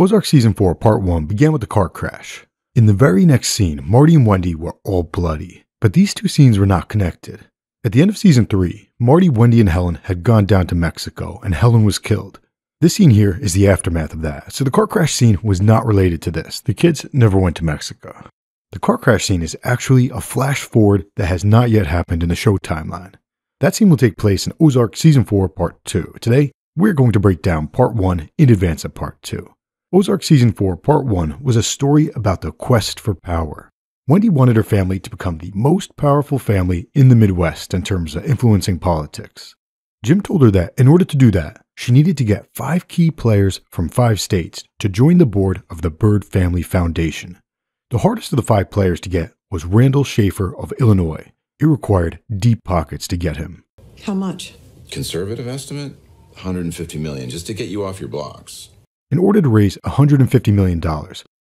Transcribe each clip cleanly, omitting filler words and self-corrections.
Ozark Season 4 Part 1 began with the car crash. In the very next scene, Marty and Wendy were all bloody, but these two scenes were not connected. At the end of Season 3, Marty, Wendy, and Helen had gone down to Mexico, and Helen was killed. This scene here is the aftermath of that, so the car crash scene was not related to this. The kids never went to Mexico. The car crash scene is actually a flash forward that has not yet happened in the show timeline. That scene will take place in Ozark Season 4 Part 2. Today, we're going to break down Part 1 in advance of Part 2. Ozark Season 4 Part 1 was a story about the quest for power. Wendy wanted her family to become the most powerful family in the Midwest in terms of influencing politics. Jim told her that in order to do that, she needed to get 5 key players from 5 states to join the board of the Byrd Family Foundation. The hardest of the 5 players to get was Randall Schafer of Illinois. It required deep pockets to get him. How much? Conservative estimate? $150 million, just to get you off your blocks. In order to raise $150 million,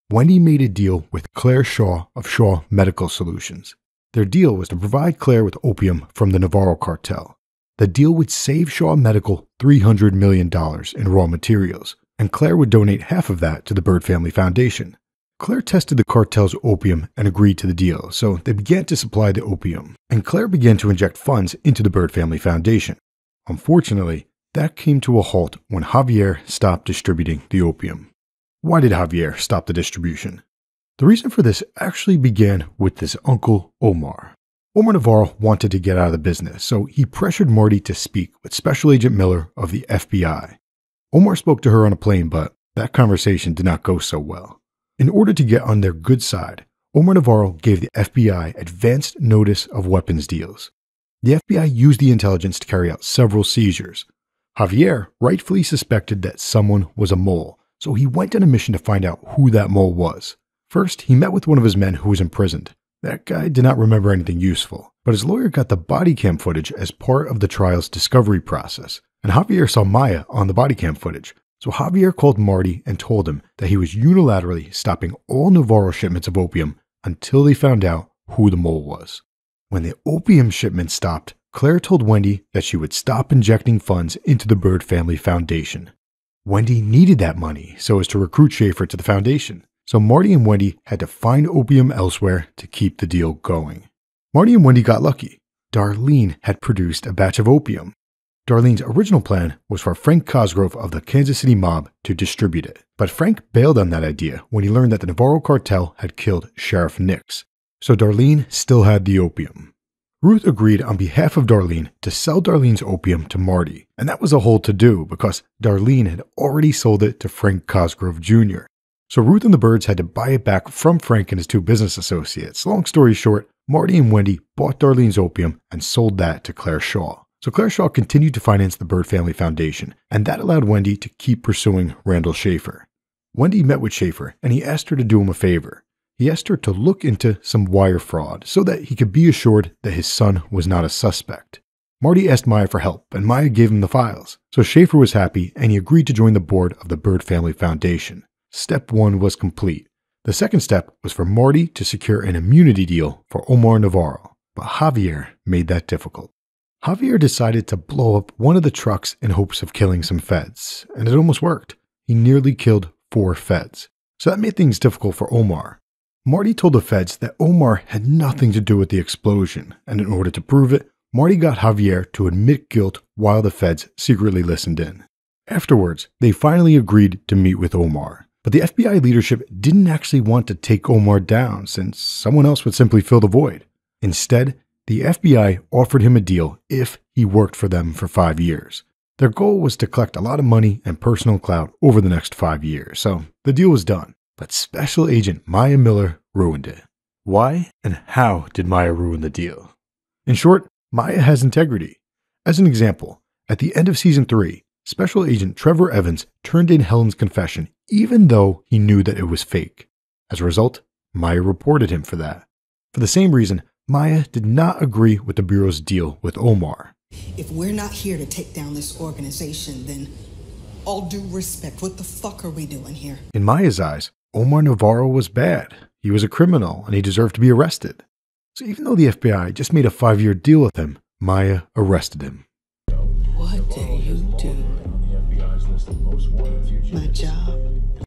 Wendy made a deal with Claire Shaw of Shaw Medical Solutions. Their deal was to provide Claire with opium from the Navarro cartel. The deal would save Shaw Medical $300 million in raw materials, and Claire would donate half of that to the Byrd Family Foundation. Claire tested the cartel's opium and agreed to the deal, so they began to supply the opium, and Claire began to inject funds into the Byrd Family Foundation. Unfortunately, that came to a halt when Javier stopped distributing the opium. Why did Javier stop the distribution? The reason for this actually began with his uncle, Omar. Omar Navarro wanted to get out of the business, so he pressured Marty to speak with Special Agent Miller of the FBI. Omar spoke to her on a plane, but that conversation did not go so well. In order to get on their good side, Omar Navarro gave the FBI advanced notice of weapons deals. The FBI used the intelligence to carry out several seizures. Javier rightfully suspected that someone was a mole, so he went on a mission to find out who that mole was. First, he met with one of his men who was imprisoned. That guy did not remember anything useful, but his lawyer got the body cam footage as part of the trial's discovery process, and Javier saw Maya on the body cam footage. So Javier called Marty and told him that he was unilaterally stopping all Navarro shipments of opium until they found out who the mole was. When the opium shipment stopped, Claire told Wendy that she would stop injecting funds into the Byrd Family Foundation. Wendy needed that money so as to recruit Schafer to the foundation, so Marty and Wendy had to find opium elsewhere to keep the deal going. Marty and Wendy got lucky. Darlene had produced a batch of opium. Darlene's original plan was for Frank Cosgrove of the Kansas City mob to distribute it, but Frank bailed on that idea when he learned that the Navarro cartel had killed Sheriff Nix, so Darlene still had the opium. Ruth agreed on behalf of Darlene to sell Darlene's opium to Marty, and that was a whole to-do because Darlene had already sold it to Frank Cosgrove Jr. So Ruth and the Byrds had to buy it back from Frank and his 2 business associates. Long story short, Marty and Wendy bought Darlene's opium and sold that to Claire Shaw. So Claire Shaw continued to finance the Byrd Family Foundation, and that allowed Wendy to keep pursuing Randall Schafer. Wendy met with Schafer, and he asked her to do him a favor. He asked her to look into some wire fraud so that he could be assured that his son was not a suspect. Marty asked Maya for help, and Maya gave him the files. So Schafer was happy, and he agreed to join the board of the Byrd Family Foundation. Step 1 was complete. The second step was for Marty to secure an immunity deal for Omar Navarro, but Javier made that difficult. Javier decided to blow up one of the trucks in hopes of killing some feds, and it almost worked. He nearly killed 4 feds. So that made things difficult for Omar. Marty told the feds that Omar had nothing to do with the explosion, and in order to prove it, Marty got Javier to admit guilt while the feds secretly listened in. Afterwards, they finally agreed to meet with Omar, but the FBI leadership didn't actually want to take Omar down since someone else would simply fill the void. Instead, the FBI offered him a deal if he worked for them for 5 years. Their goal was to collect a lot of money and personal clout over the next 5 years, so the deal was done. But Special Agent Maya Miller ruined it. Why and how did Maya ruin the deal? In short, Maya has integrity. As an example, at the end of Season 3, Special Agent Trevor Evans turned in Helen's confession even though he knew that it was fake. As a result, Maya reported him for that. For the same reason, Maya did not agree with the Bureau's deal with Omar. If we're not here to take down this organization, then all due respect, what the fuck are we doing here? In Maya's eyes, Omar Navarro was bad. He was a criminal and he deserved to be arrested. So even though the FBI just made a 5-year deal with him, Maya arrested him. What did you do? My job.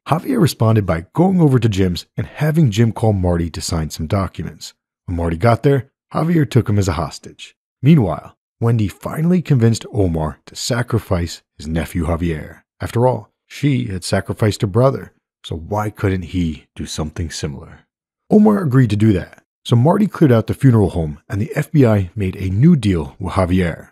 Javier responded by going over to Jim's and having Jim call Marty to sign some documents. When Marty got there, Javier took him as a hostage. Meanwhile, Wendy finally convinced Omar to sacrifice his nephew Javier. After all, she had sacrificed her brother, so why couldn't he do something similar? Omar agreed to do that, so Marty cleared out the funeral home and the FBI made a new deal with Javier.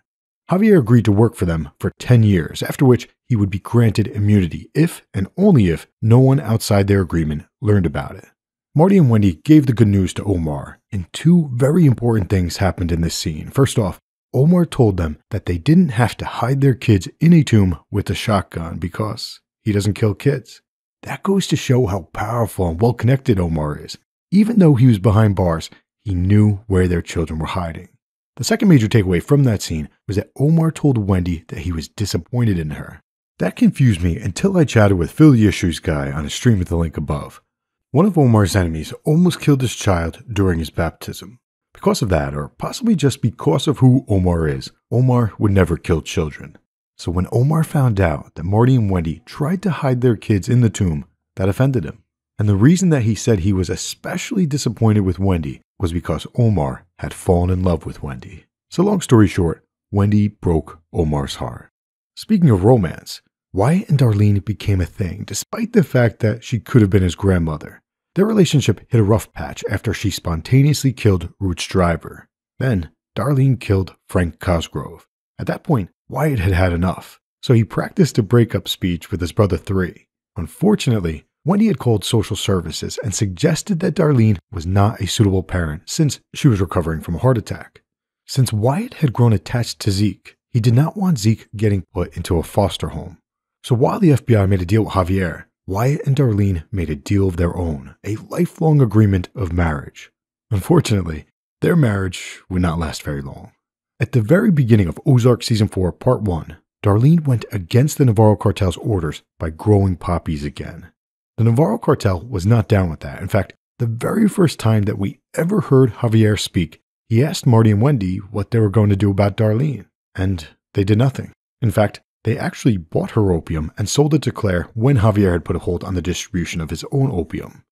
Javier agreed to work for them for 10 years, after which he would be granted immunity if and only if no one outside their agreement learned about it. Marty and Wendy gave the good news to Omar, and two very important things happened in this scene. First off, Omar told them that they didn't have to hide their kids in a tomb with a shotgun because he doesn't kill kids. That goes to show how powerful and well-connected Omar is. Even though he was behind bars, he knew where their children were hiding. The second major takeaway from that scene was that Omar told Wendy that he was disappointed in her. That confused me until I chatted with Phil the Issues guy on a stream with the link above. One of Omar's enemies almost killed his child during his baptism. Because of that, or possibly just because of who Omar is, Omar would never kill children. So when Omar found out that Marty and Wendy tried to hide their kids in the tomb, that offended him. And the reason that he said he was especially disappointed with Wendy was because Omar had fallen in love with Wendy. So long story short, Wendy broke Omar's heart. Speaking of romance, Wyatt and Darlene became a thing despite the fact that she could have been his grandmother. Their relationship hit a rough patch after she spontaneously killed Ruth's driver. Then, Darlene killed Frank Cosgrove. At that point, Wyatt had had enough, so he practiced a breakup speech with his brother 3. Unfortunately, Wendy had called social services and suggested that Darlene was not a suitable parent since she was recovering from a heart attack. Since Wyatt had grown attached to Zeke, he did not want Zeke getting put into a foster home. So while the FBI made a deal with Javier, Wyatt and Darlene made a deal of their own, a lifelong agreement of marriage. Unfortunately, their marriage would not last very long. At the very beginning of Ozark Season 4, Part 1, Darlene went against the Navarro cartel's orders by growing poppies again. The Navarro cartel was not down with that. In fact, the very first time that we ever heard Javier speak, he asked Marty and Wendy what they were going to do about Darlene, and they did nothing. In fact, they actually bought her opium and sold it to Claire when Javier had put a hold on the distribution of his own opium.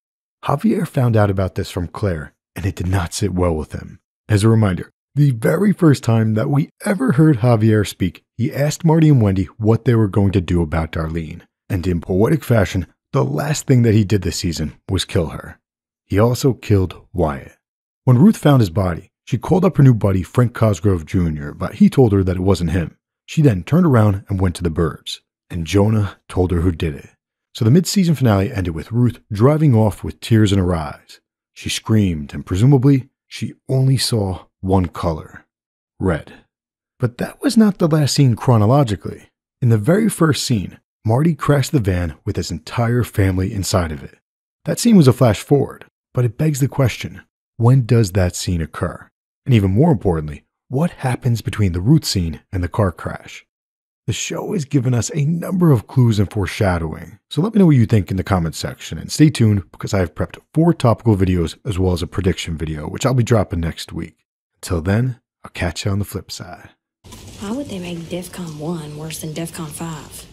Javier found out about this from Claire, and it did not sit well with him. As a reminder, the very first time that we ever heard Javier speak, he asked Marty and Wendy what they were going to do about Darlene, and in poetic fashion, the last thing that he did this season was kill her. He also killed Wyatt. When Ruth found his body, she called up her new buddy Frank Cosgrove Jr., but he told her that it wasn't him. She then turned around and went to the burbs, and Jonah told her who did it. So the mid-season finale ended with Ruth driving off with tears in her eyes. She screamed, and presumably, she only saw one color: red. But that was not the last scene chronologically. In the very first scene, Marty crashed the van with his entire family inside of it. That scene was a flash forward, but it begs the question, when does that scene occur? And even more importantly, what happens between the Ruth scene and the car crash? The show has given us a number of clues and foreshadowing, so let me know what you think in the comments section, and stay tuned because I have prepped 4 topical videos as well as a prediction video, which I'll be dropping next week. Until then, I'll catch you on the flip side. Why would they make DEFCON 1 worse than DEFCON 5?